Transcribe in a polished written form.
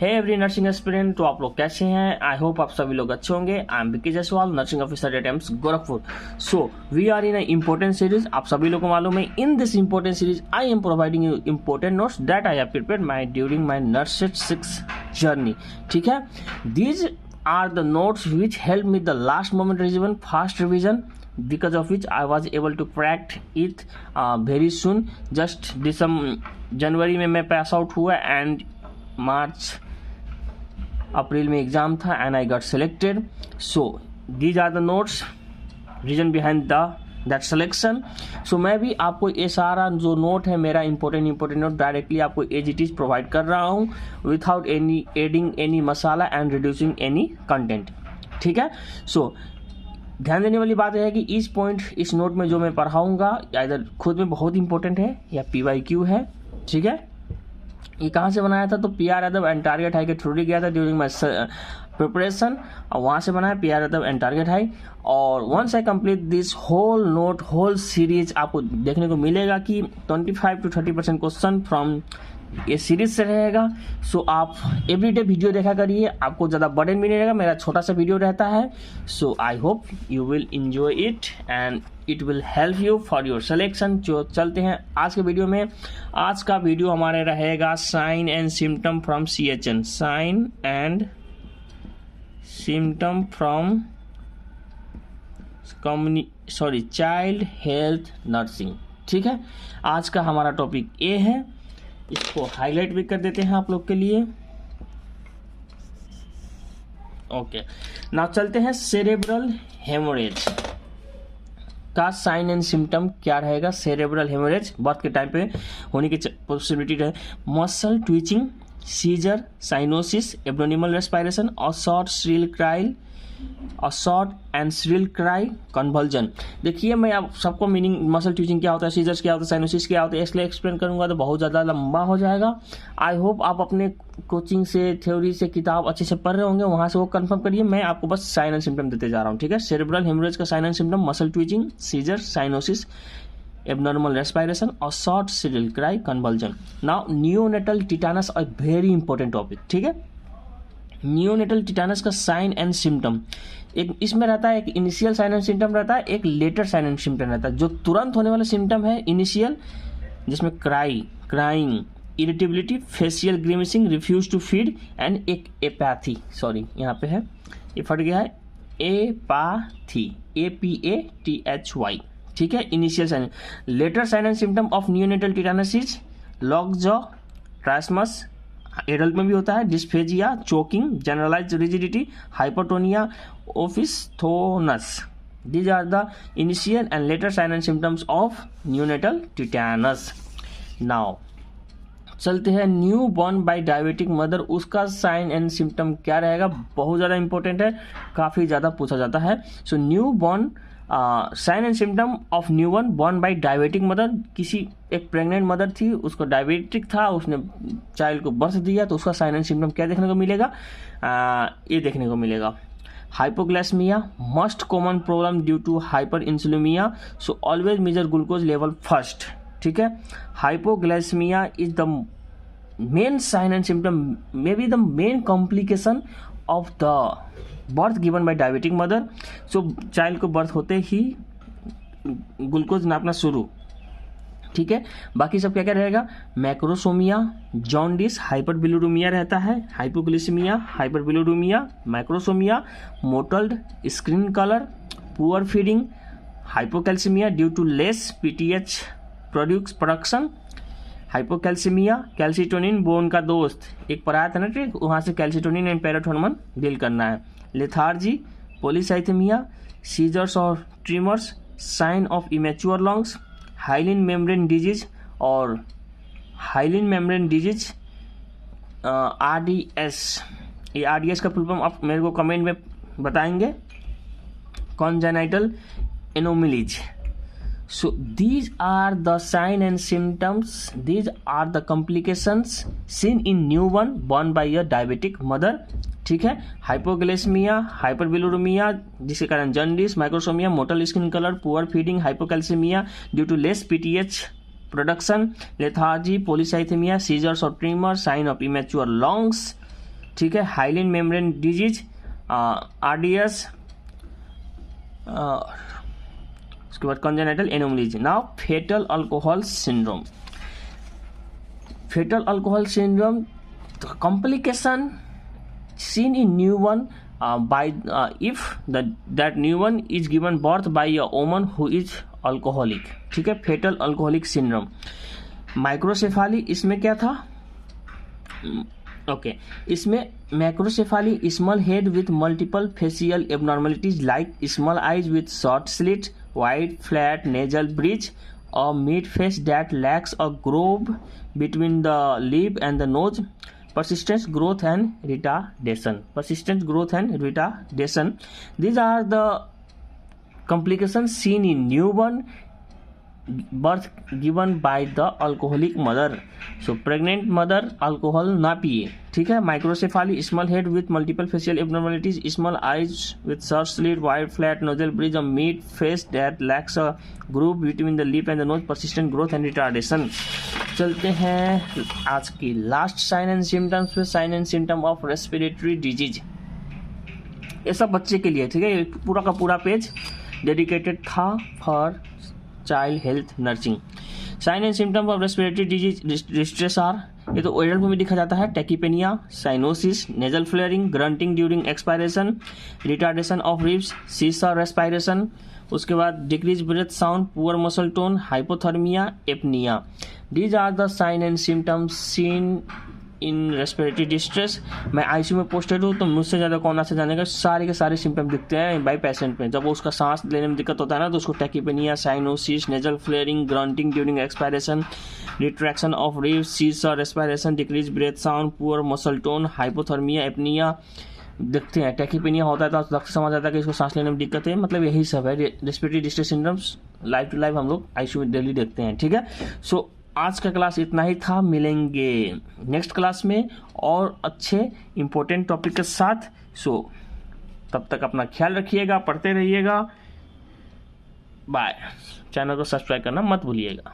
हे every nursing aspirant, तो आप लोग कैसे हैं? आई होप आप सभी लोग अच्छे होंगे। I am Vicky Jaiswal, nursing officer at AIIMS Gorakhpur. So we are in a important series. आप सभी लोगों को मालूम है, in this important series I am providing you important notes that I have prepared my during my nursing 6 journey. ठीक है, these are the notes which help me the last moment revision, fast revision, because of which I was able to crack it very soon. just जनवरी में मैं pass out हुआ and मार्च अप्रैल में exam था and I got selected. So these are the notes, reason behind that selection. So मैं भी आपको ये सारा जो नोट है मेरा इंपॉर्टेंट नोट डायरेक्टली आपको एज इट इज प्रोवाइड कर रहा हूँ without any adding any masala and reducing any content. ठीक है, सो ध्यान देने वाली बात है कि इस पॉइंट इस नोट में जो मैं पढ़ाऊंगा इधर खुद में बहुत इंपॉर्टेंट है या PYQ है. ठीक है, ये कहाँ से बनाया था? तो PR Yadav and target high के थ्रू गया था ड्यूरिंग माई प्रिपरेशन और वहाँ से बनाया PR Yadav and target high. और once I complete this whole note whole series आपको देखने को मिलेगा कि 25 to 30% क्वेश्चन फ्रॉम ये सीरीज से रहेगा. सो आप एवरीडे वीडियो देखा करिए, आपको ज़्यादा बर्डन भी नहीं रहेगा. मेरा छोटा सा वीडियो रहता है. So I hope you will enjoy it and it will help you for your selection. जो चलते हैं आज के वीडियो में. आज का वीडियो हमारे रहेगा sign and symptom from CHN, sign and symptom from child health nursing. ठीक है, आज का हमारा टॉपिक ये है. इसको हाईलाइट भी कर देते हैं आप लोग के लिए. ओके, नाउ चलते हैं सेरेब्रल हेमोरेज का साइन एंड सिम्टम क्या रहेगा. सेरेब्रल हेमोरेज बर्थ के टाइम पे होने की पॉसिबिलिटी रहे. Muscle twitching, seizure, cyanosis, abdominal respiration और short and shrill cry, convulsion. देखिए, मैं आप सबको मीनिंग मसल ट्विचिंग क्या होता है, सीजर्स क्या होता है, साइनोसिस क्या होता है, इसलिए एक्सप्लेन करूंगा तो बहुत ज़्यादा लंबा हो जाएगा. आई होप आप अपने कोचिंग से, थ्योरी से किताब अच्छे से पढ़ रहे होंगे, वहाँ से वो कंफर्म करिए. मैं आपको बस साइन एंड सिम्टम देते जा रहा हूँ. ठीक है, सेरेब्रल हेमोरेज का sign and symptom muscle twitching, seizure, cyanosis, abnormal respiration और short shrill cry, convulsion. Now neonatal tetanus, a very important topic. ठीक है, नियोनेटल टिटानस का साइन एंड सिम्टम, एक इसमें रहता है, एक इनिशियल साइन एंड सिम्टम रहता है, एक लेटर साइन एंड सिम्टम रहता है. जो तुरंत होने वाला सिम्टम है इनिशियल, जिसमें crying, irritability, facial grimacing, refuse to feed and एक एपैथी. सॉरी, यहाँ पे है, ये फट गया है, एपाथी, APATHY. ठीक है, initial sign. Later sign and symptom of neonatal tetanus is lock jaw, trismus, adult में भी होता है, dysphagia, choking, generalised rigidity, hypertonia, opisthotonus. These are the initial and later sign and symptoms of neonatal tetanus. Now चलते हैं new born by diabetic mother. उसका sign and symptom क्या रहेगा? बहुत ज़्यादा इंपॉर्टेंट है, काफ़ी ज़्यादा पूछा जाता है. So newborn sign and symptom of newborn born by diabetic mother. किसी एक प्रेग्नेंट मदर थी, उसको डायबिटिक था, उसने चाइल्ड को बर्थ दिया, तो उसका साइन एंड सिम्टम क्या देखने को मिलेगा? ये देखने को मिलेगा. Hypoglycaemia, must common problem due to hyperinsulinaemia. So always measure glucose level first. ठीक है, hypoglycaemia is the main sign and symptom, may be the main complication of the birth given by diabetic mother. So child को birth होते ही glucose नापना शुरू. ठीक है, बाकी सब क्या क्या रहेगा? मैक्रोसोमिया, जॉन्डिस, हाइपरबिलिरूमिया रहता है, hypoglycaemia, hyperbilirubinaemia, macrosomia, mottled skin colour, poor feeding, hypocalcaemia due to less PTH production, hypocalcaemia, calcitonin bone का दोस्त, एक पढ़ाया था ना ट्रिक, वहाँ से कैल्सिटोनिन एंड पैराथॉर्मोन डील करना है. लेथार्जी, पॉलीसाइथेमिया, सीजर्स और tremors, sign of immature lungs, hyaline membrane disease और हाइलिन मेम्ब्रेन डिजीज, RDS. ये RDS का फुल फॉर्म आप मेरे को कमेंट में बताएंगे. Congenital anomalies. So these are the sign and symptoms, these are the complications seen in newborn born by a diabetic mother. ठीक है, हाइपोग्लाइसेमिया, हाइपरबिलिरूमिया जिसके कारण jaundice, microsomia, mottle skin colour, poor feeding, hypocalcaemia due to less PTH production, lethargy, polycythaemia, seizures और tremor, sign of immature lungs, ठीक है, hyaline membrane disease, RDS, उसके बाद congenital anomalies. Now fetal alcohol syndrome. Fetal alcohol syndrome, complication seen in newborn if that newborn is given birth by a woman who is alcoholic। ठीक है, फेटल alcoholic syndrome. माइक्रोसेफाली, इसमें क्या था? Okay, इसमें macrocephaly, small head with multiple facial abnormalities like small eyes with short slit, wide flat nasal bridge, a mid face that lacks a groove between the lip and the nose, persistent growth and retardation, these are the complications seen in newborn birth given by the alcoholic mother। so pregnant mother alcohol ना पिए। ठीक है, microcephaly, small head with multiple facial abnormalities, small eyes with short slit, wide flat nasal bridge, a mid face that lacks a groove between the lip and the nose, persistent growth and retardation. चलते हैं आज की last sign and symptoms पे। Sign and symptom of respiratory disease, ये सब बच्चे के लिए। ठीक है, पूरा का पूरा पेज डेडिकेटेड था for child health nursing. Sign and symptom of respiratory disease distress are, ये तो एडल्ट में भी दिखा जाता है, tachypnea, cyanosis, nasal flaring, grunting during expiration, retardation of ribs, seesaw respiration, उसके बाद decrease breath sound, poor muscle tone, hypothermia, apnea. These are the sign and symptoms seen in respiratory distress. मैं ICU में posted हूँ, तो मुझसे ज़्यादा कौन से जानेगा, सारे के सारे सिम्टम दिखते हैं बाई पेशेंट में। जब उसका सांस लेने में दिक्कत होता है ना, तो उसको tachypnea, cyanosis, nasal flaring, grunting during expiration, retraction of ribs, seesaw respiration, decrease breath sound, poor muscle tone, hypothermia, apnea दिखते हैं। टैकीपेनिया होता है तो डॉक्टर समझ आता है कि इसको सांस लेने में दिक्कत है, मतलब यही सब है। Respiratory distress syndromes live to live हम लोग आईसीयू में डेली देखते हैं। ठीक है, सो आज का क्लास इतना ही था। मिलेंगे नेक्स्ट क्लास में और अच्छे इंपॉर्टेंट टॉपिक के साथ। सो तब तक अपना ख्याल रखिएगा, पढ़ते रहिएगा। बाय। चैनल को सब्सक्राइब करना मत भूलिएगा।